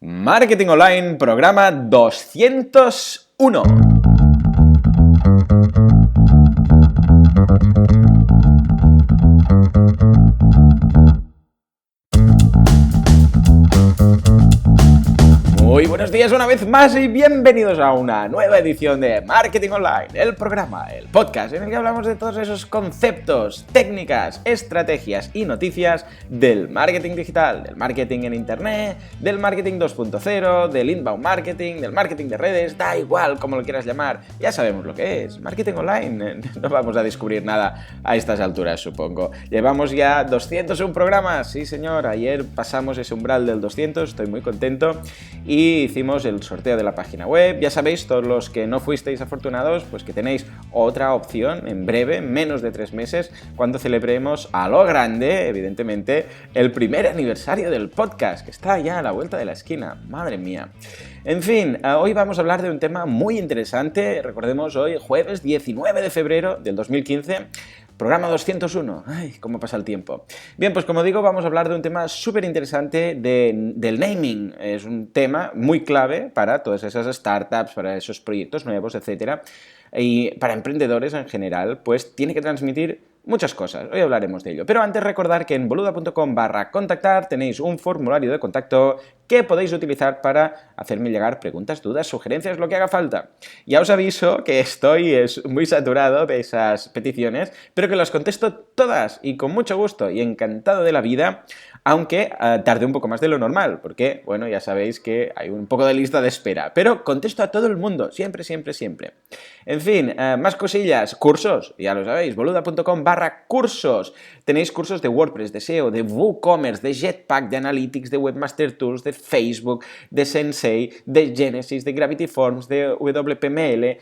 Marketing Online, programa 201. Muy buenos días una vez más y bienvenidos a una nueva edición de Marketing Online, el programa, el podcast en el que hablamos de todos esos conceptos, técnicas, estrategias y noticias del marketing digital, del marketing en internet, del marketing 2.0, del inbound marketing, del marketing de redes, da igual como lo quieras llamar, ya sabemos lo que es, marketing online, no vamos a descubrir nada a estas alturas supongo. Llevamos ya 201 programas, sí señor, ayer pasamos ese umbral del 200, estoy muy contento y hicimos el sorteo de la página web. Ya sabéis, todos los que no fuisteis afortunados, pues que tenéis otra opción en breve, en menos de 3 meses, cuando celebremos a lo grande, evidentemente, el primer aniversario del podcast, que está ya a la vuelta de la esquina. Madre mía. En fin, hoy vamos a hablar de un tema muy interesante. Recordemos, hoy, jueves 19 de febrero del 2015, programa 201. ¡Ay, cómo pasa el tiempo! Bien, pues como digo, vamos a hablar de un tema súper interesante del naming. Es un tema muy clave para todas esas startups, para esos proyectos nuevos, etcétera. Y para emprendedores en general, pues tiene que transmitir muchas cosas. Hoy hablaremos de ello. Pero antes recordar que en boluda.com/contactar tenéis un formulario de contacto que podéis utilizar para hacerme llegar preguntas, dudas, sugerencias, lo que haga falta. Ya os aviso que estoy muy saturado de esas peticiones, pero que las contesto todas y con mucho gusto y encantado de la vida, aunque tarde un poco más de lo normal, porque, bueno, ya sabéis que hay un poco de lista de espera, pero contesto a todo el mundo, siempre, siempre, siempre. En fin, más cosillas, cursos, ya lo sabéis, boluda.com/cursos. Tenéis cursos de WordPress, de SEO, de WooCommerce, de Jetpack, de Analytics, de Webmaster Tools, de Facebook, de Sensei, de Genesis, de Gravity Forms, de WPML,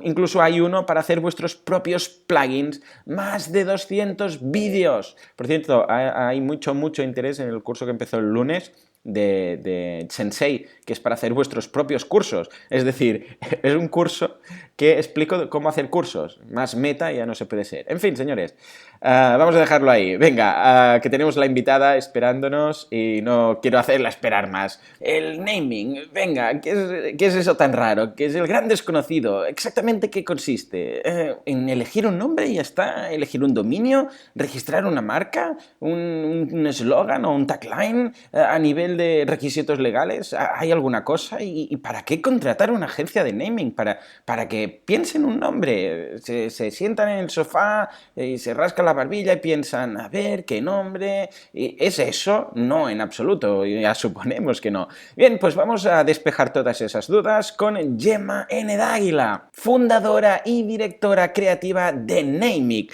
incluso hay uno para hacer vuestros propios plugins, más de 200 vídeos. Por cierto, hay mucho interés en el curso que empezó el lunes de Sensei, que es para hacer vuestros propios cursos. Es decir, es un curso que explico cómo hacer cursos. Más meta ya no se puede ser. En fin, señores, vamos a dejarlo ahí. Venga, que tenemos la invitada esperándonos y no quiero hacerla esperar más. El naming, venga, ¿qué es eso tan raro? ¿Qué es el gran desconocido? ¿Exactamente qué consiste? ¿En elegir un nombre y ya está? ¿Elegir un dominio? ¿Registrar una marca? ¿Un eslogan o un tagline? ¿A nivel de requisitos legales? ¿Hay alguna cosa? ¿Y para qué contratar una agencia de naming? Para que piensen un nombre. Se sientan en el sofá y se rascan la barbilla y piensan, a ver, ¿qué nombre? ¿Es eso? No, en absoluto. Ya suponemos que no. Bien, pues vamos a despejar todas esas dudas con Gemma N. D'Águila, fundadora y directora creativa de Naming.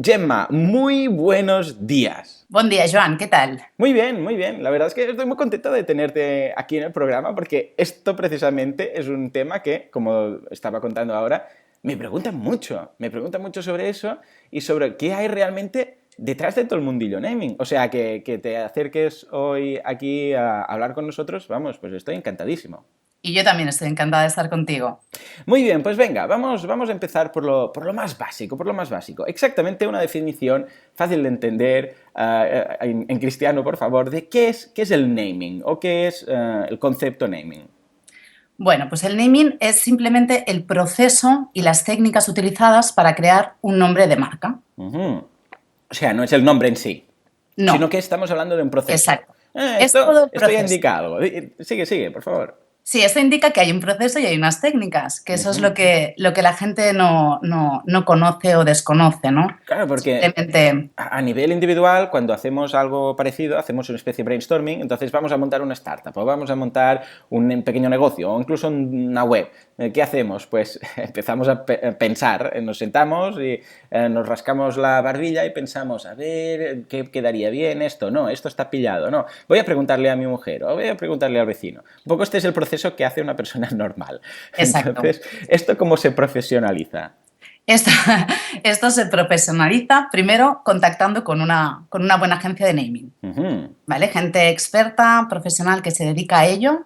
Gemma, muy buenos días. Buen día, Joan, ¿qué tal? Muy bien, muy bien. La verdad es que estoy muy contento de tenerte aquí en el programa porque esto precisamente es un tema que, como estaba contando ahora, me preguntan mucho sobre eso y sobre qué hay realmente detrás de todo el mundillo naming. O sea, que te acerques hoy aquí a hablar con nosotros, vamos, pues estoy encantadísimo. Y yo también estoy encantada de estar contigo. Muy bien, pues venga, vamos a empezar por lo más básico. Exactamente una definición fácil de entender en cristiano, por favor, de qué es el naming o qué es el concepto naming. Bueno, pues el naming es simplemente el proceso y las técnicas utilizadas para crear un nombre de marca. O sea, no es el nombre en sí, No. Sino que estamos hablando de un proceso. Exacto. Es todo el Esto ya proceso. indica algo. Sigue, por favor. Sí, esto indica que hay un proceso y hay unas técnicas, que eso es lo que la gente no conoce o desconoce, ¿no? Claro, porque Simplemente... a nivel individual, cuando hacemos algo parecido, hacemos una especie de brainstorming, entonces vamos a montar una startup o vamos a montar un pequeño negocio o incluso una web. ¿Qué hacemos? Pues empezamos a pensar, nos sentamos y nos rascamos la barbilla y pensamos, a ver, ¿qué quedaría bien esto? No, esto está pillado, no. Voy a preguntarle a mi mujer o voy a preguntarle al vecino. Un poco este es el proceso que hace una persona normal. Exacto. Entonces, ¿esto cómo se profesionaliza? Esto se profesionaliza primero contactando con una buena agencia de naming, ¿vale? Gente experta, profesional que se dedica a ello.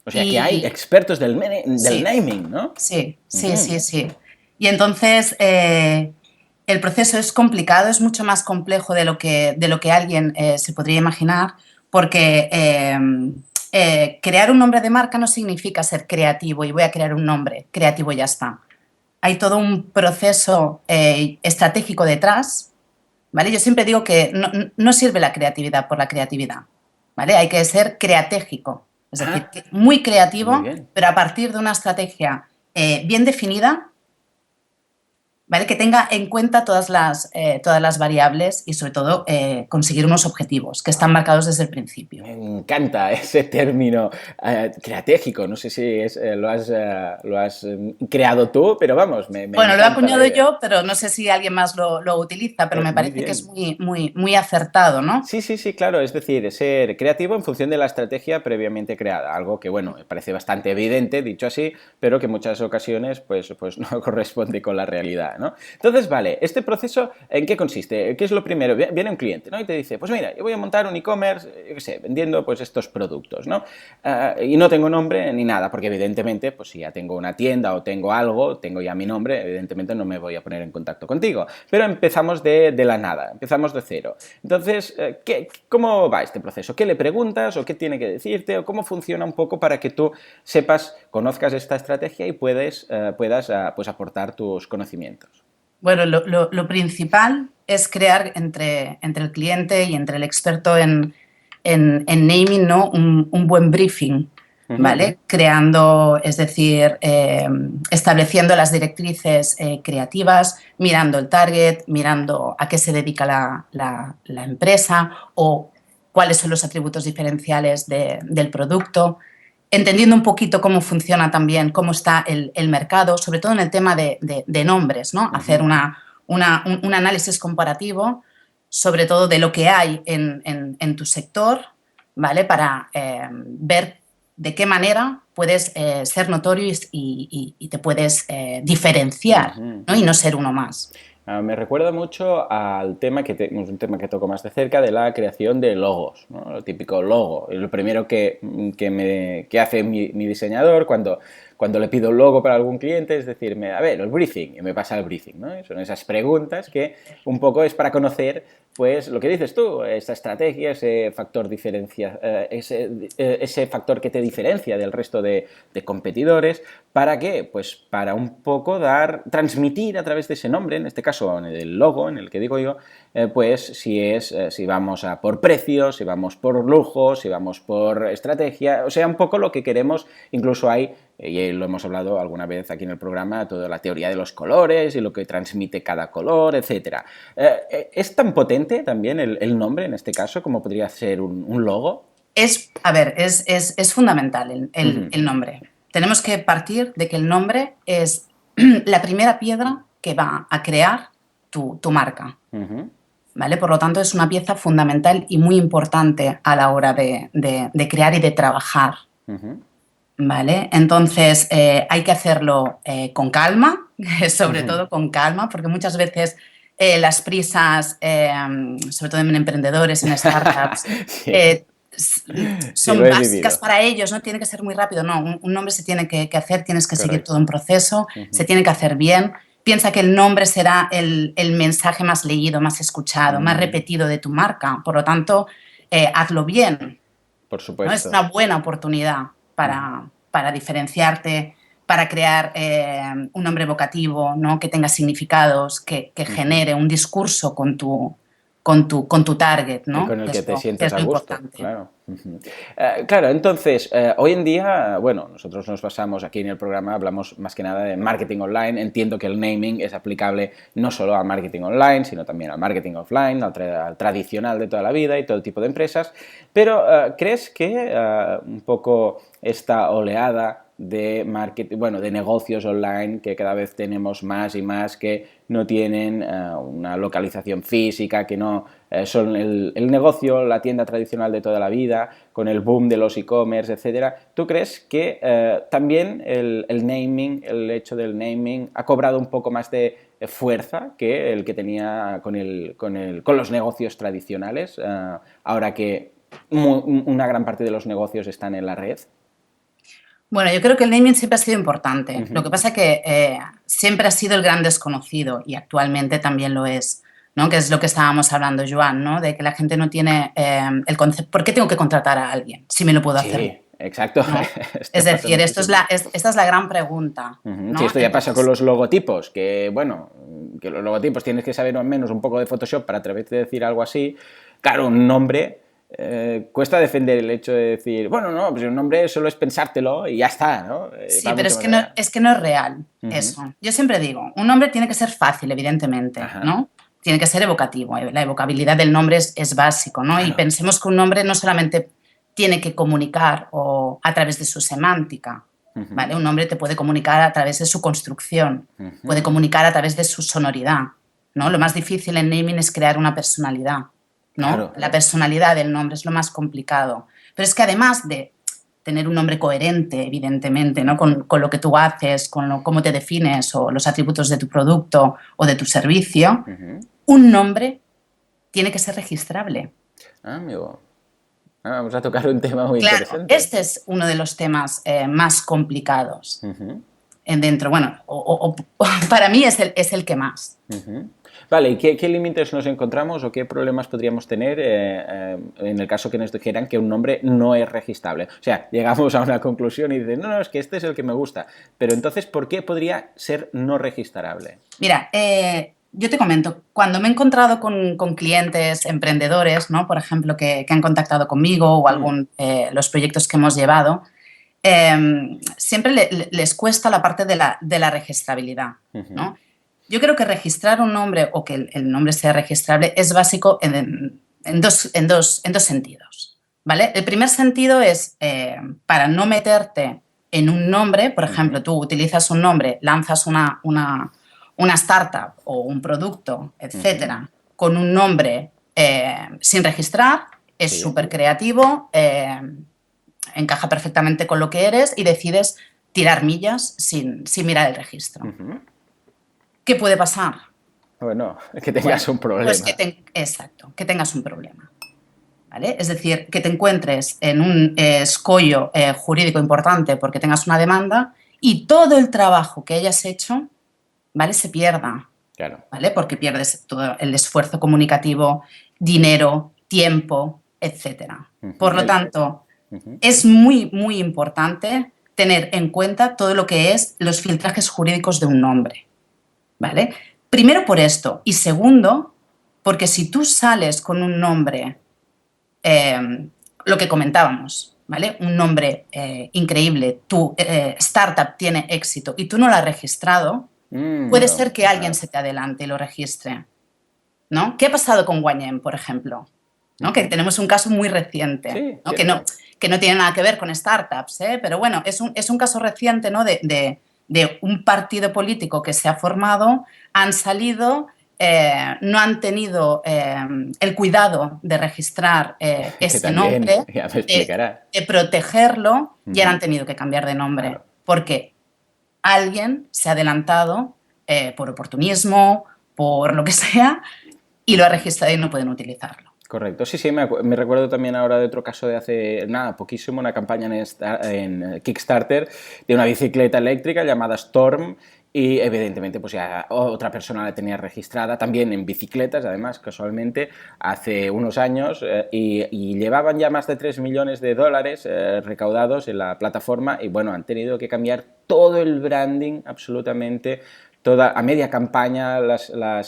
O sea, que hay expertos del naming, ¿no? Sí. Y entonces el proceso es complicado, es mucho más complejo de lo que alguien se podría imaginar, porque crear un nombre de marca no significa ser creativo y voy a crear un nombre creativo y ya está. Hay todo un proceso estratégico detrás, ¿vale? Yo siempre digo que no sirve la creatividad por la creatividad, ¿vale? Hay que ser creatégico, es decir, muy creativo, pero a partir de una estrategia bien definida, ¿vale? Que tenga en cuenta todas las variables y, sobre todo, conseguir unos objetivos que están marcados desde el principio. Me encanta ese término creatégico. No sé si lo has creado tú, pero vamos, Bueno, lo he acuñado yo, pero no sé si alguien más lo utiliza, pero me parece que es muy acertado, ¿no? Sí, claro. Es decir, ser creativo en función de la estrategia previamente creada. Algo que, bueno, me parece bastante evidente, dicho así, pero que en muchas ocasiones pues no corresponde con la realidad, ¿no? Entonces, vale, este proceso, ¿en qué consiste? ¿Qué es lo primero? Viene un cliente, ¿no? Y te dice, pues mira, yo voy a montar un e-commerce, yo qué sé, vendiendo pues estos productos, ¿no? Y no tengo nombre ni nada, porque evidentemente, pues si ya tengo una tienda o tengo algo, tengo ya mi nombre, evidentemente no me voy a poner en contacto contigo. Pero empezamos de la nada, empezamos de cero. Entonces, ¿cómo va este proceso? ¿Qué le preguntas o qué tiene que decirte o cómo funciona un poco para que tú sepas, conozcas esta estrategia y puedas pues aportar tus conocimientos? Bueno, lo principal es crear entre el cliente y entre el experto en naming, ¿no? un buen briefing, ¿vale? Creando, es decir, estableciendo las directrices creativas, mirando el target, mirando a qué se dedica la empresa o cuáles son los atributos diferenciales del producto, entendiendo un poquito cómo funciona también, cómo está el mercado, sobre todo en el tema de nombres, ¿no? Hacer un análisis comparativo, sobre todo de lo que hay en tu sector, ¿vale? Para ver de qué manera puedes ser notorio y te puedes diferenciar, ¿no? Y no ser uno más. Me recuerda mucho al tema un tema que toco más de cerca, de la creación de logos, ¿no? Lo típico logo. Lo primero que hace mi diseñador cuando le pido un logo para algún cliente es decirme, a ver, el briefing, y me pasa el briefing, ¿no? Son esas preguntas que un poco es para conocer, pues, lo que dices tú, esa estrategia, ese factor ese factor que te diferencia del resto de competidores. ¿Para qué? Pues para un poco transmitir a través de ese nombre, en este caso en el logo, en el que digo yo, pues si vamos a por precios, si vamos por lujo, si vamos por estrategia, o sea, un poco lo que queremos. Incluso hay, y lo hemos hablado alguna vez aquí en el programa, toda la teoría de los colores y lo que transmite cada color, etc. ¿Es tan potente también el nombre en este caso como podría ser un logo? Es fundamental el nombre. Tenemos que partir de que el nombre es la primera piedra que va a crear tu marca. ¿Vale? Por lo tanto, es una pieza fundamental y muy importante a la hora de crear y de trabajar. ¿Vale? Entonces, hay que hacerlo con calma, sobre todo con calma, porque muchas veces las prisas, sobre todo en emprendedores, en startups, son básicas para ellos, ¿no? Tiene que ser muy rápido. No, un nombre se tiene que hacer, tienes que seguir todo un proceso, se tiene que hacer bien. Piensa que el nombre será el mensaje más leído, más escuchado, más repetido de tu marca. Por lo tanto, hazlo bien. Por supuesto. ¿No? Es una buena oportunidad para diferenciarte, para crear un nombre evocativo, ¿no? Que tenga significados, que genere un discurso con tu target, ¿no? Y con el que te sientas a gusto, claro. Claro, entonces, hoy en día, bueno, nosotros nos basamos aquí en el programa, hablamos más que nada de marketing online. Entiendo que el naming es aplicable no solo al marketing online, sino también al marketing offline, al tradicional de toda la vida y todo tipo de empresas. Pero, ¿crees que un poco esta oleada de marketing, bueno, de negocios online, que cada vez tenemos más y más, que no tienen una localización física, que no son el negocio, la tienda tradicional de toda la vida, con el boom de los e-commerce, etcétera? ¿Tú crees que también el naming, el hecho del naming, ha cobrado un poco más de fuerza que el que tenía con los negocios tradicionales, ahora que una gran parte de los negocios están en la red? Bueno, yo creo que el naming siempre ha sido importante. Lo que pasa es que siempre ha sido el gran desconocido y actualmente también lo es, ¿no? Que es lo que estábamos hablando, Joan, ¿no? De que la gente no tiene el concepto. ¿Por qué tengo que contratar a alguien si me lo puedo hacer exacto. ¿no? Es decir, esta es la gran pregunta. ¿no? Sí, esto ya pasa con los logotipos, que bueno, que los logotipos tienes que saber al menos un poco de Photoshop para atreverte a decir algo así. Claro, un nombre, cuesta defender el hecho de decir, bueno, no, pues un nombre solo es pensártelo y ya está, ¿no? Sí, pero es que no es real eso. Yo siempre digo, un nombre tiene que ser fácil, evidentemente, ¿no? Tiene que ser evocativo. La evocabilidad del nombre es básico, ¿no? Claro. Y pensemos que un nombre no solamente tiene que comunicar o a través de su semántica, ¿vale? Un nombre te puede comunicar a través de su construcción, puede comunicar a través de su sonoridad, ¿no? Lo más difícil en naming es crear una personalidad, ¿no? Claro. La personalidad del nombre es lo más complicado. Pero es que además de tener un nombre coherente, evidentemente, ¿no? Con lo que tú haces, cómo te defines o los atributos de tu producto o de tu servicio, un nombre tiene que ser registrable. Amigo. Vamos a tocar un tema muy interesante. Este es uno de los temas más complicados dentro. Bueno, para mí es el que más. Vale, ¿y qué límites nos encontramos o qué problemas podríamos tener en el caso que nos dijeran que un nombre no es registrable? O sea, llegamos a una conclusión y dicen, no, es que este es el que me gusta. Pero entonces, ¿por qué podría ser no registrable? Mira, yo te comento, cuando me he encontrado con clientes emprendedores, ¿no? Por ejemplo, que han contactado conmigo o los proyectos que hemos llevado, siempre les cuesta la parte de la registrabilidad, ¿no? Yo creo que registrar un nombre o que el nombre sea registrable es básico en dos sentidos, ¿vale? El primer sentido es para no meterte en un nombre, por ejemplo, tú utilizas un nombre, lanzas una startup o un producto, etcétera, con un nombre sin registrar, es súper creativo, encaja perfectamente con lo que eres y decides tirar millas sin mirar el registro. ¿Qué puede pasar? Bueno, que tengas un problema. Pues exacto, que tengas un problema. ¿Vale? Es decir, que te encuentres en un escollo jurídico importante porque tengas una demanda y todo el trabajo que hayas hecho, ¿vale? Se pierda. Claro. ¿Vale? Porque pierdes todo el esfuerzo comunicativo, dinero, tiempo, etcétera. Por lo tanto, es muy, muy importante tener en cuenta todo lo que es los filtrajes jurídicos de un nombre. ¿Vale? Primero por esto y segundo porque si tú sales con un nombre, lo que comentábamos, ¿vale? Un nombre increíble, tu startup tiene éxito y tú no lo has registrado, puede ser que alguien se te adelante y lo registre, ¿no? ¿Qué ha pasado con Wayem, por ejemplo? ¿No? Que tenemos un caso muy reciente, sí, ¿no? Que no tiene nada que ver con startups, pero bueno, es un caso reciente, ¿no? de un partido político que se ha formado, han salido, no han tenido el cuidado de registrar ese nombre, de protegerlo y ahora han tenido que cambiar de nombre. Claro. Porque alguien se ha adelantado por oportunismo, por lo que sea, y lo ha registrado y no pueden utilizarlo. Correcto, sí, me recuerdo también ahora de otro caso de hace nada, poquísimo, una campaña en Kickstarter de una bicicleta eléctrica llamada Storm y evidentemente pues ya otra persona la tenía registrada, también en bicicletas, además, casualmente, hace unos años y llevaban ya más de 3 millones de dólares recaudados en la plataforma y bueno, han tenido que cambiar todo el branding absolutamente. A media campaña,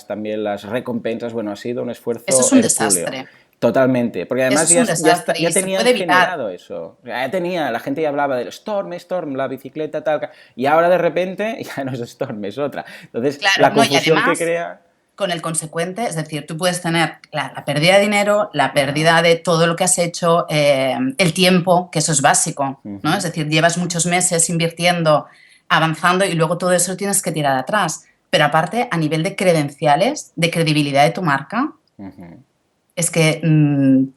también las recompensas, bueno, ha sido un esfuerzo. Eso es un desastre. Totalmente, porque además ya tenían generado eso. La gente ya hablaba del Storm, la bicicleta, tal, y ahora de repente ya no es Storm, es otra. Entonces, claro, la confusión que crea. Con el consecuente, es decir, tú puedes tener la pérdida de dinero, la pérdida de todo lo que has hecho, el tiempo, que eso es básico, ¿no? Es decir, llevas muchos meses invirtiendo, avanzando y luego todo eso lo tienes que tirar atrás. Pero aparte, a nivel de credenciales, de credibilidad de tu marca, es que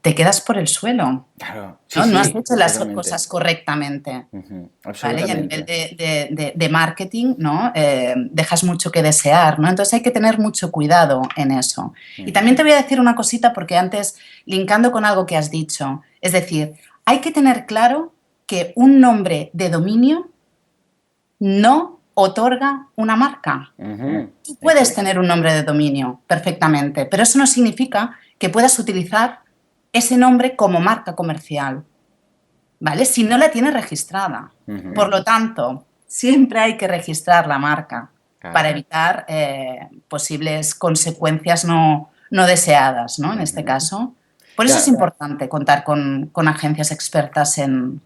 te quedas por el suelo. Claro. Sí, ¿no? No has hecho las cosas correctamente. ¿Vale? Y a nivel de marketing, ¿no? Dejas mucho que desear, ¿no? Entonces hay que tener mucho cuidado en eso. Y también te voy a decir una cosita, porque antes, linkando con algo que has dicho, es decir, hay que tener claro que un nombre de dominio no otorga una marca. Tú puedes tener un nombre de dominio perfectamente, pero eso no significa que puedas utilizar ese nombre como marca comercial. ¿vale? Si no la tiene registrada. Por lo tanto, siempre hay que registrar la marca para evitar posibles consecuencias no deseadas, ¿no? En este caso. Por eso es importante contar con agencias expertas en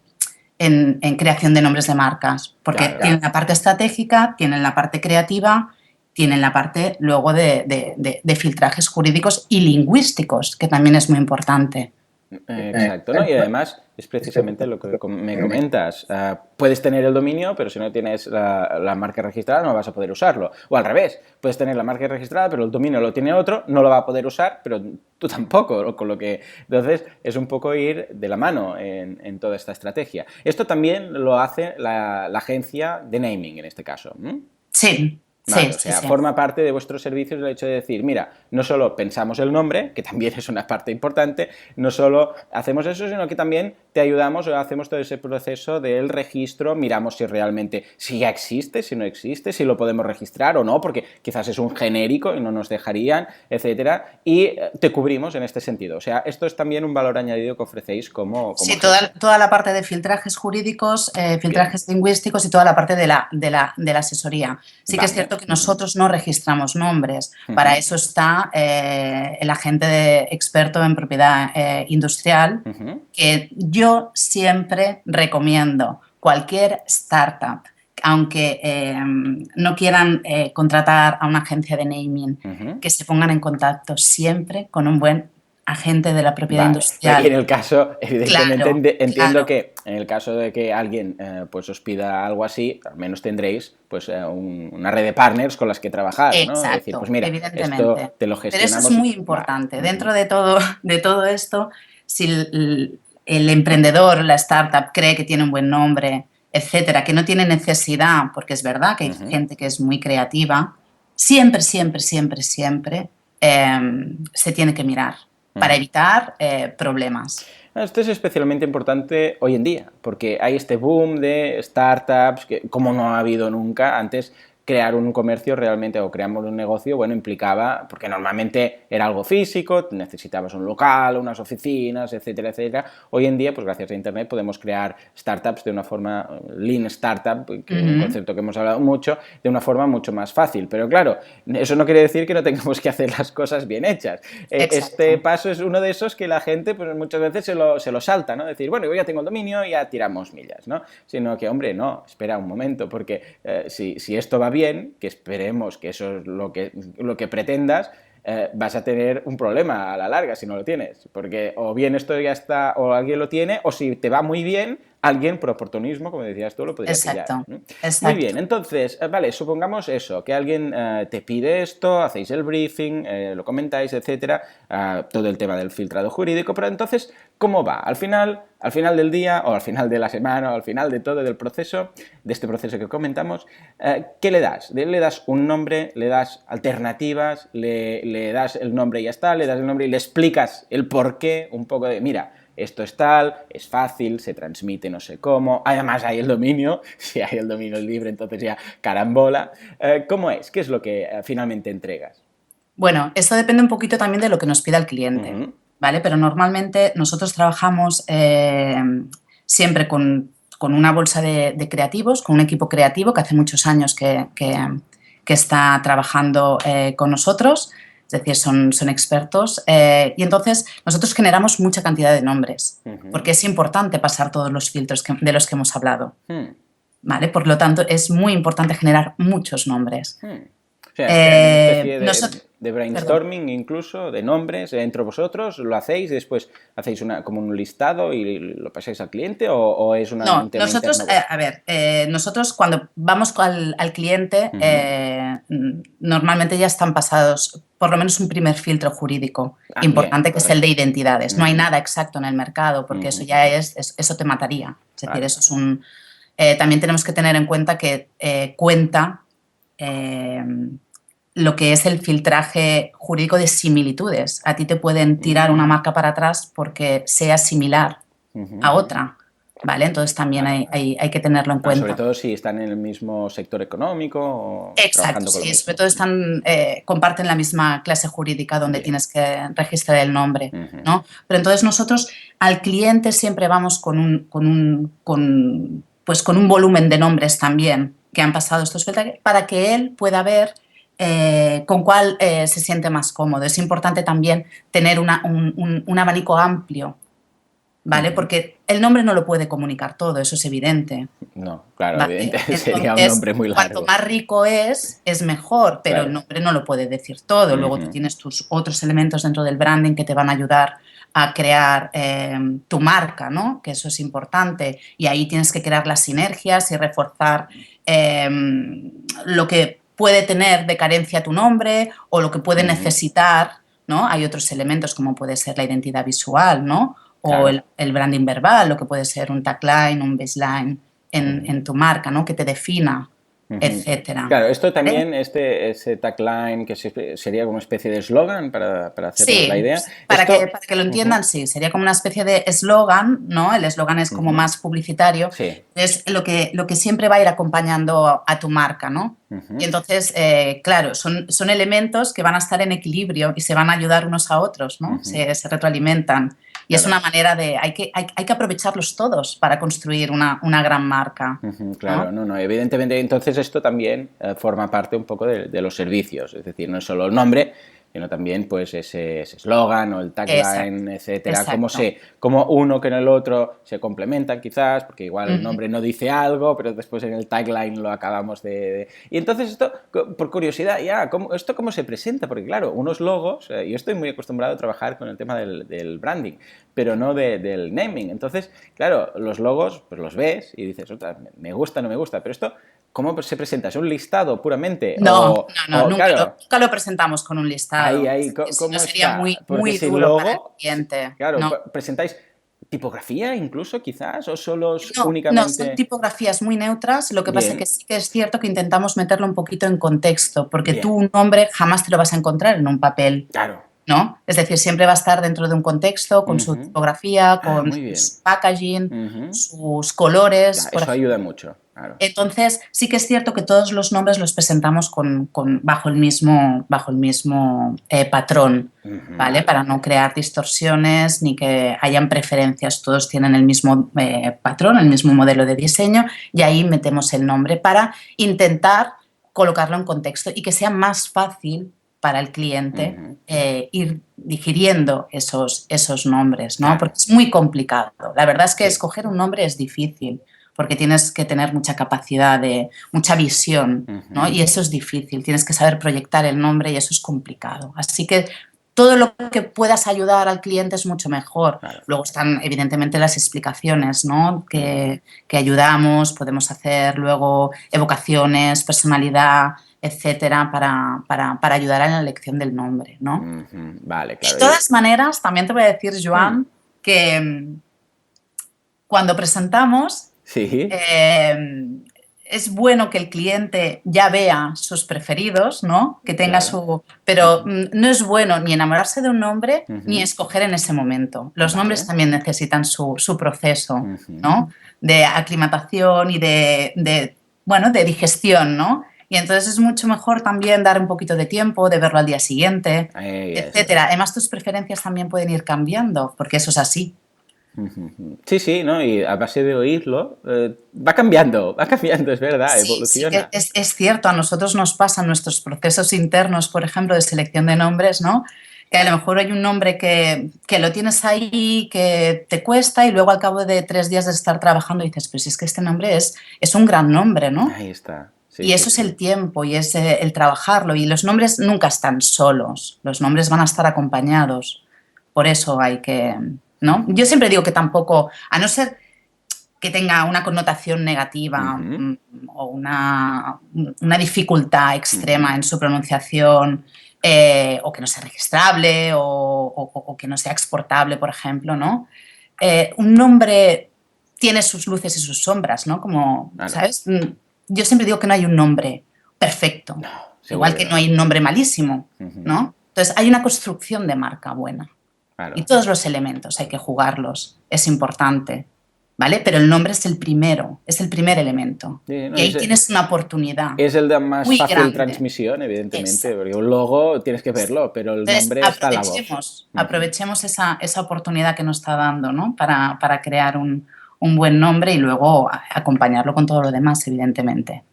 creación de nombres de marcas, porque tienen la parte estratégica, tienen la parte creativa, tienen la parte luego de filtrajes jurídicos y lingüísticos, que también es muy importante. Exacto, ¿no? Y además es precisamente lo que me comentas. Puedes tener el dominio, pero si no tienes la marca registrada no vas a poder usarlo. O al revés, puedes tener la marca registrada, pero el dominio lo tiene otro, no lo va a poder usar, pero tú tampoco. Con lo que, entonces, es un poco ir de la mano en toda esta estrategia. Esto también lo hace la agencia de naming, en este caso. Sí. Vale, forma parte de vuestros servicios el hecho de decir, mira, no solo pensamos el nombre, que también es una parte importante, no solo hacemos eso, sino que también te ayudamos o hacemos todo ese proceso del registro, miramos si realmente, si ya existe, si no existe, si lo podemos registrar o no, porque quizás es un genérico y no nos dejarían, etcétera, y te cubrimos en este sentido. O sea, esto es también un valor añadido que ofrecéis como sí, toda la parte de filtrajes jurídicos, filtrajes lingüísticos y toda la parte de la asesoría. Sí que es cierto que nosotros no registramos nombres. Para eso está el agente experto en propiedad industrial, que yo siempre recomiendo. Cualquier startup, aunque no quieran contratar a una agencia de naming, que se pongan en contacto siempre con un buen agente de la propiedad industrial. Y en el caso, evidentemente, entiendo que en el caso de que alguien pues os pida algo así, al menos tendréis pues una red de partners con las que trabajar, ¿no? Exacto, decir, pues mira, evidentemente. Esto te lo gestionamos. Pero eso es muy importante. Dentro de todo esto, si el emprendedor, la startup, cree que tiene un buen nombre, etcétera, que no tiene necesidad, porque es verdad que hay gente que es muy creativa, siempre se tiene que mirar para evitar problemas. Esto es especialmente importante hoy en día, porque hay este boom de startups, que como no ha habido nunca antes. Crear un comercio realmente o creamos un negocio, bueno, implicaba, porque normalmente era algo físico, necesitabas un local, unas oficinas, etcétera, etcétera. Hoy en día, pues gracias a Internet podemos crear startups de una forma, lean startup, que es un concepto que hemos hablado mucho, de una forma mucho más fácil. Pero claro, eso no quiere decir que no tengamos que hacer las cosas bien hechas. Este paso es uno de esos que la gente pues muchas veces se lo salta, ¿no? Decir, bueno, yo ya tengo el dominio, ya tiramos millas, ¿no? Sino que, hombre, no, espera un momento, porque si esto va bien, que esperemos que eso es lo que pretendas, vas a tener un problema a la larga si no lo tienes, porque o bien esto ya está o alguien lo tiene, o si te va muy bien, alguien por oportunismo, como decías tú, lo podría pillar. Exacto. Muy bien, entonces, vale, supongamos eso, que alguien te pide esto, hacéis el briefing, lo comentáis, etcétera, todo el tema del filtrado jurídico, pero entonces, ¿cómo va? Al final del día, o al final de la semana, o al final de todo del proceso, de este proceso que comentamos, ¿qué le das? ¿Le das un nombre, le das alternativas, le das el nombre y ya está, le das el nombre y le explicas el porqué, un poco de, mira, esto es tal, es fácil, se transmite no sé cómo, además hay el dominio, si hay el dominio libre entonces ya carambola. ¿Cómo es? ¿Qué es lo que finalmente entregas? Bueno, esto depende un poquito también de lo que nos pida el cliente, ¿vale? Pero normalmente nosotros trabajamos siempre con una bolsa de creativos, con un equipo creativo que hace muchos años que está trabajando con nosotros. Es decir, son expertos y entonces nosotros generamos mucha cantidad de nombres porque es importante pasar todos los filtros de los que hemos hablado. ¿Vale? Por lo tanto, es muy importante generar muchos nombres. O sea, una especie de brainstorming incluso, de nombres, entre vosotros, ¿lo hacéis y después hacéis como un listado y lo pasáis al cliente o es una... No, nosotros, nosotros cuando vamos al cliente, normalmente ya están pasados por lo menos un primer filtro jurídico importante, que es el de identidades. No hay nada exacto en el mercado porque eso ya eso te mataría. Es decir, eso es un... también tenemos que tener en cuenta que cuenta lo que es el filtraje jurídico de similitudes. A ti te pueden tirar una marca para atrás porque sea similar a otra. ¿vale? Entonces también hay que tenerlo en cuenta. Sobre todo si están en el mismo sector económico o Exacto, trabajando con lo sí, mismo. sobre todo comparten la misma clase jurídica donde Bien. tienes que registrar el nombre, ¿no? Pero entonces nosotros al cliente siempre vamos con un volumen de nombres también que han pasado estos filtros para que él pueda ver con cuál se siente más cómodo. Es importante también tener un abanico amplio, ¿vale? Porque el nombre no lo puede comunicar todo, eso es evidente. No, claro, ¿Vale? evidentemente sería un Entonces, nombre muy cuanto largo. más rico es mejor, pero Claro. el nombre no lo puede decir todo. Luego tú tienes tus otros elementos dentro del branding que te van a ayudar a crear tu marca, ¿no? Que eso es importante. Y ahí tienes que crear las sinergias y reforzar lo que puede tener de carencia tu nombre o lo que puede necesitar, ¿no? Hay otros elementos como puede ser la identidad visual, ¿no? O Claro. el branding verbal, lo que puede ser un tagline, un baseline en tu marca, ¿no? Que te defina, etcétera. Claro, esto ¿Vale? también, ese tagline, que sería como una especie de eslogan para hacernos la Sí, idea. para Esto, que lo entiendan, sí, sería como una especie de eslogan, ¿no? El eslogan es como más publicitario, sí. es lo que siempre va a ir acompañando a tu marca, ¿no? Y entonces, claro, son elementos que van a estar en equilibrio y se van a ayudar unos a otros, ¿no? Se retroalimentan. Y es Claro. una manera de, hay que aprovecharlos todos para construir una gran marca. Claro, no, evidentemente entonces esto también forma parte un poco de los servicios, es decir, no es solo el nombre, sino también pues ese eslogan o el tagline, etcétera, Exacto. cómo uno que en el otro se complementan quizás, porque igual el nombre no dice algo, pero después en el tagline lo acabamos de... Y entonces esto, por curiosidad, ¿esto cómo se presenta? Porque claro, unos logos, yo estoy muy acostumbrado a trabajar con el tema del branding, pero no del naming, entonces, claro, los logos, pues los ves y dices, me gusta, no me gusta, pero esto... ¿Cómo se presenta? ¿Es un listado puramente? No, nunca, Claro, nunca lo presentamos con un listado. Si no ¿cómo sería está? Porque muy sin duro para el logo, cliente. claro, No. ¿presentáis tipografía incluso quizás? ¿O solo es No, son únicamente...? tipografías muy neutras. Lo que pasa es que Bien, sí que es cierto que intentamos meterlo un poquito en contexto, porque tú bien, un nombre jamás te lo vas a encontrar en un papel, claro. ¿no? Es decir, siempre va a estar dentro de un contexto, con su tipografía, con Muy bien. sus packaging, sus colores. Ya, eso ayuda mucho, claro. Entonces, sí que es cierto que todos los nombres los presentamos bajo el mismo patrón, ¿vale? Vale. Para no crear distorsiones ni que hayan preferencias. Todos tienen el mismo patrón, el mismo modelo de diseño y ahí metemos el nombre para intentar colocarlo en contexto y que sea más fácil para el cliente ir digiriendo esos nombres, ¿no? Claro. Porque es muy complicado. La verdad es que Sí. escoger un nombre es difícil porque tienes que tener mucha capacidad, mucha visión, ¿no? Y eso es difícil, tienes que saber proyectar el nombre y eso es complicado. Así que todo lo que puedas ayudar al cliente es mucho mejor. Claro. Luego están, evidentemente, las explicaciones, ¿no? Que ayudamos, podemos hacer luego evocaciones, personalidad, etcétera, para ayudar a la elección del nombre, ¿no? Vale, claro. De todas maneras, también te voy a decir, Joan, que cuando presentamos, Sí, es bueno que el cliente ya vea sus preferidos, ¿no? Que tenga claro. Pero no es bueno ni enamorarse de un nombre ni escoger en ese momento. Los nombres Vale. también necesitan su proceso, ¿no? De aclimatación y bueno, de digestión, ¿no? Y entonces es mucho mejor también dar un poquito de tiempo, de verlo al día siguiente, etcétera. Además, tus preferencias también pueden ir cambiando, porque eso es así. Sí, ¿no? Y a base de oírlo, va cambiando, es verdad, Sí, evoluciona. es cierto, a nosotros nos pasan nuestros procesos internos, por ejemplo, de selección de nombres, ¿no? Que a lo mejor hay un nombre que lo tienes ahí, que te cuesta y luego al cabo de 3 días de estar trabajando dices, pues es que este nombre es un gran nombre, ¿no? Ahí está. Sí, Y eso es el tiempo y es el trabajarlo. Y los nombres nunca están solos, los nombres van a estar acompañados. Por eso hay que, ¿no? Yo siempre digo que tampoco, a no ser que tenga una connotación negativa o una dificultad extrema en su pronunciación o que no sea registrable o que no sea exportable, por ejemplo, ¿no? Un nombre tiene sus luces y sus sombras, ¿no? Como, Claro. ¿sabes? Yo siempre digo que no hay un nombre perfecto, igual que no hay un nombre malísimo, ¿no? Entonces hay una construcción de marca buena. Claro. Y todos los elementos hay que jugarlos, es importante. ¿vale? Pero el nombre es el primer elemento. Sí, no, Y ahí tienes una oportunidad es el de más muy fácil grande. transmisión, evidentemente, Exacto. porque un logo tienes que verlo, pero el Entonces, nombre está a la voz. aprovechemos esa oportunidad que nos está dando, ¿no? Para crear un buen nombre y luego acompañarlo con todo lo demás, evidentemente.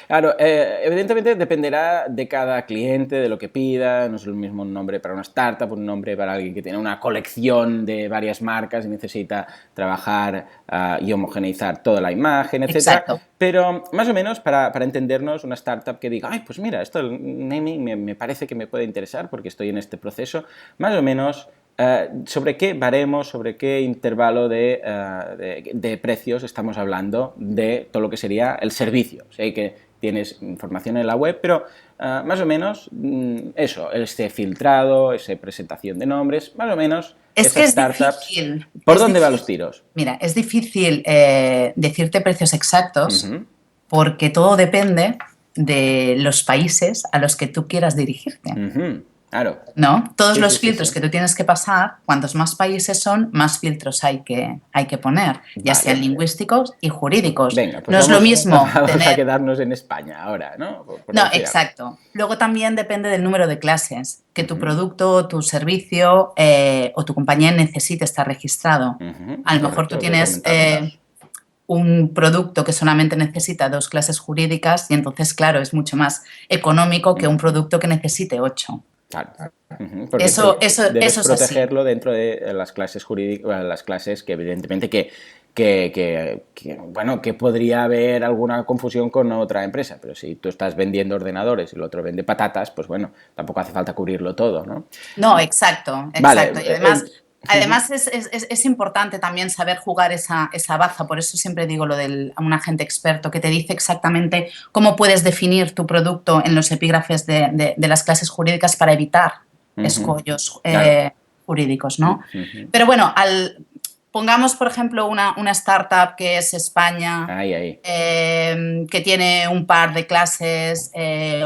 Claro, evidentemente dependerá de cada cliente, de lo que pida. No es lo mismo un nombre para una startup, un nombre para alguien que tiene una colección de varias marcas y necesita trabajar y homogeneizar toda la imagen, etc. Exacto. Pero más o menos para entendernos, una startup que diga, ay, pues mira, esto el naming me parece que me puede interesar porque estoy en este proceso, más o menos... ¿sobre qué baremos, sobre qué intervalo de precios estamos hablando de todo lo que sería el servicio? Sé que tienes información en la web, pero más o menos eso, ese filtrado, esa presentación de nombres, más o menos esas startups. Difícil. ¿Por dónde van los tiros? Mira, es difícil decirte precios exactos Uh-huh. porque todo depende de los países a los que tú quieras dirigirte. Uh-huh. Claro. ¿No? Todos Sí, los sí, filtros sí. que tú tienes que pasar, cuantos más países son, más filtros hay que poner, ya sean lingüísticos y jurídicos. Venga, pues no es lo mismo vamos a tener... quedarnos en España ahora, ¿no? Por No, decir exacto. algo. Luego también depende del número de clases que tu producto, tu servicio o tu compañía necesite estar registrado. A lo mejor Correcto, tú lo que tienes comentábamos. un producto que solamente necesita 2 clases jurídicas y entonces, claro, es mucho más económico que un producto que necesite 8. Claro. Porque Eso debes es así. protegerlo dentro de las clases jurídicas, las clases que evidentemente bueno, que podría haber alguna confusión con otra empresa, pero si tú estás vendiendo ordenadores y el otro vende patatas, pues bueno, tampoco hace falta cubrirlo todo, ¿no? No, exacto, Vale. exacto. Y además es importante también saber jugar esa baza, por eso siempre digo lo de un agente experto que te dice exactamente cómo puedes definir tu producto en los epígrafes de las clases jurídicas para evitar escollos Claro. jurídicos, ¿no? Pero bueno, pongamos, por ejemplo, una startup que es España, Ahí. que tiene un par de clases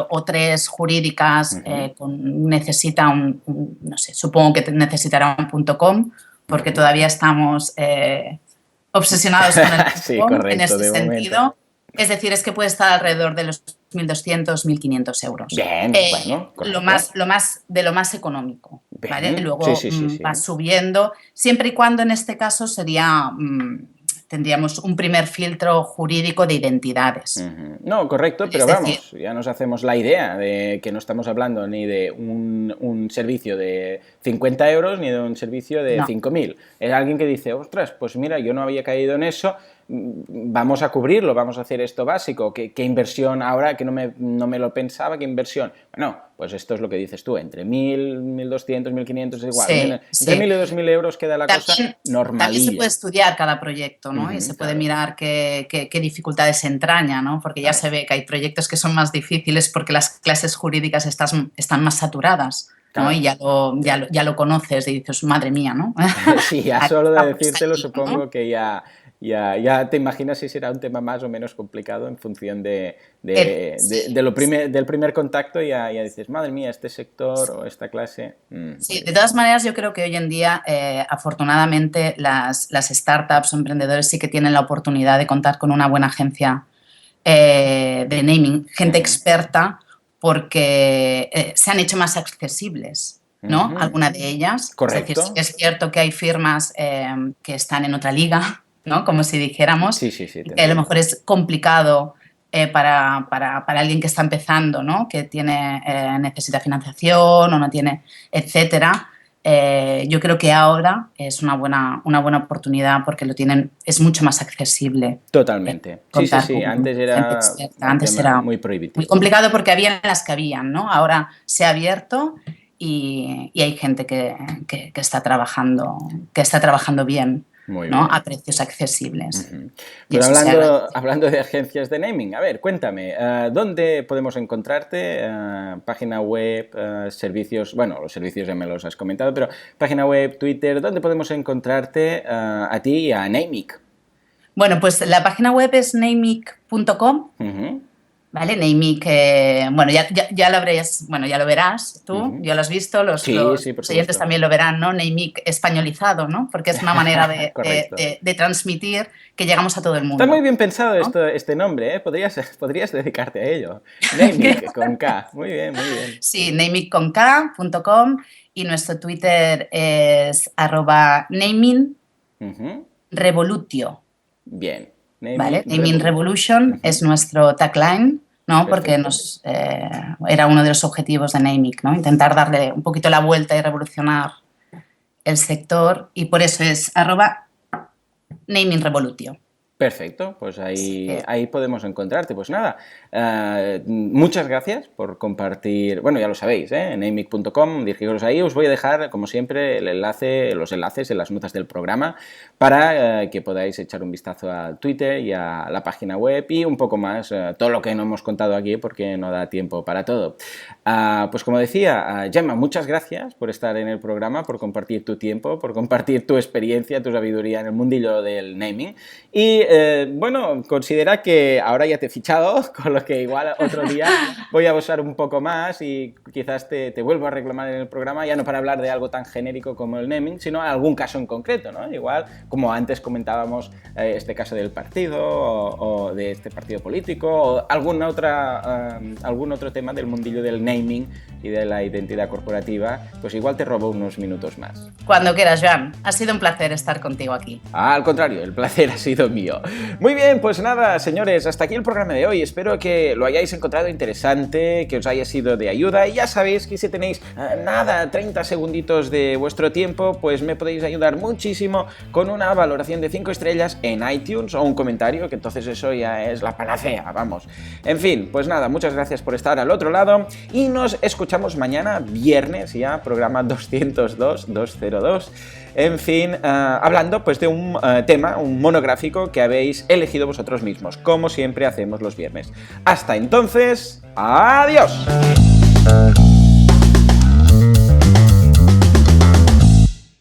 o 3 jurídicas, necesita no sé, supongo que necesitará un .com, porque todavía estamos obsesionados con el Sí, .com en correcto, este de momento. sentido. Es decir, es que puede estar alrededor de los 1.200, 1.500 euros. Bien, bueno, correcto. De lo más económico, ¿vale? Bien. Luego Sí. va subiendo, siempre y cuando en este caso tendríamos un primer filtro jurídico de identidades. No, correcto, pero Es decir, vamos, ya nos hacemos la idea de que no estamos hablando ni de un servicio de 50 euros ni de un servicio de no. 5.000. Es alguien que dice, ostras, pues mira, yo no había caído en eso, vamos a cubrirlo, vamos a hacer esto básico. ¿Qué inversión ahora que no me lo pensaba? ¿Qué inversión? Bueno, pues esto es lo que dices tú, entre 1.000, 1.200, 1.500 es igual. Entre 1.000 y 2.000 euros queda la cosa normalilla. También se puede estudiar cada proyecto, ¿no? Y se puede mirar qué dificultades entraña, ¿no? Porque ya se ve que hay proyectos que son más difíciles porque las clases jurídicas están más saturadas, ¿no? Y ya lo conoces y dices, madre mía, ¿no? Sí, ya solo de decírtelo supongo que ya te imaginas si será un tema más o menos complicado en función del primer contacto. Ya dices, madre mía, este sector o esta clase. Sí, de todas maneras yo creo que hoy en día afortunadamente las startups o emprendedores sí que tienen la oportunidad de contar con una buena agencia de naming, gente experta, porque se han hecho más accesibles, ¿no? Alguna de ellas. Correcto. Es decir, sí que es cierto que hay firmas que están en otra liga, ¿no? Como si dijéramos, Sí, que a lo mejor es complicado para alguien que está empezando, ¿no? Que necesita financiación o no tiene, etcétera. Yo creo que ahora es una buena oportunidad porque es mucho más accesible. Totalmente. Sí. Antes era Antes era muy prohibitivo. muy complicado porque había las que habían, ¿no? Ahora se ha abierto y hay gente que está trabajando bien. Muy ¿no? bien. A precios accesibles. Pues hablando de agencias de naming, a ver, cuéntame, ¿dónde podemos encontrarte? Página web, servicios, bueno, los servicios ya me los has comentado, pero página web, Twitter, ¿dónde podemos encontrarte a ti y a Namic? Bueno, pues la página web es namic.com, ¿Vale? Naming, bueno, ya lo ya lo verás tú, ya lo has visto, los oyentes también lo verán, ¿no? Naming españolizado, ¿no? Porque es una manera de transmitir que llegamos a todo el mundo. Está muy bien pensado, ¿no? este nombre, ¿eh? Podrías dedicarte a ello. Naming con K, muy bien, muy bien. Sí, namingconk.com y nuestro Twitter es @namingrevolutio. Bien. ¿Vale? Naming Revolution es nuestro tagline, ¿no? Porque era uno de los objetivos de Naming, ¿no? Intentar darle un poquito la vuelta y revolucionar el sector, y por eso es @namingrevolutio. Perfecto, pues ahí podemos encontrarte. Pues nada, muchas gracias por compartir, bueno, ya lo sabéis, en naming.com, dirigiros ahí, os voy a dejar, como siempre, los enlaces en las notas del programa para que podáis echar un vistazo a Twitter y a la página web y un poco más, todo lo que no hemos contado aquí porque no da tiempo para todo. Pues como decía, Gemma, muchas gracias por estar en el programa, por compartir tu tiempo, por compartir tu experiencia, tu sabiduría en el mundillo del naming. Y bueno, considera que ahora ya te he fichado, con lo que igual otro día voy a abusar un poco más y quizás te vuelvo a reclamar en el programa, ya no para hablar de algo tan genérico como el naming, sino algún caso en concreto, ¿no? Igual, como antes comentábamos, este caso del partido o de este partido político o algún otro tema del mundillo del naming y de la identidad corporativa, pues igual te robo unos minutos más. Cuando quieras, Joan. Ha sido un placer estar contigo aquí. Al contrario, el placer ha sido mío. Muy bien, pues nada, señores, hasta aquí el programa de hoy. Espero que lo hayáis encontrado interesante, que os haya sido de ayuda. Y ya sabéis que si tenéis 30 segunditos de vuestro tiempo, pues me podéis ayudar muchísimo con una valoración de 5 estrellas en iTunes o un comentario, que entonces eso ya es la panacea, vamos. En fin, pues nada, muchas gracias por estar al otro lado y nos escuchamos mañana, viernes ya, programa 202. En fin, hablando pues de un tema, un monográfico que habéis elegido vosotros mismos, como siempre hacemos los viernes. Hasta entonces, ¡adiós!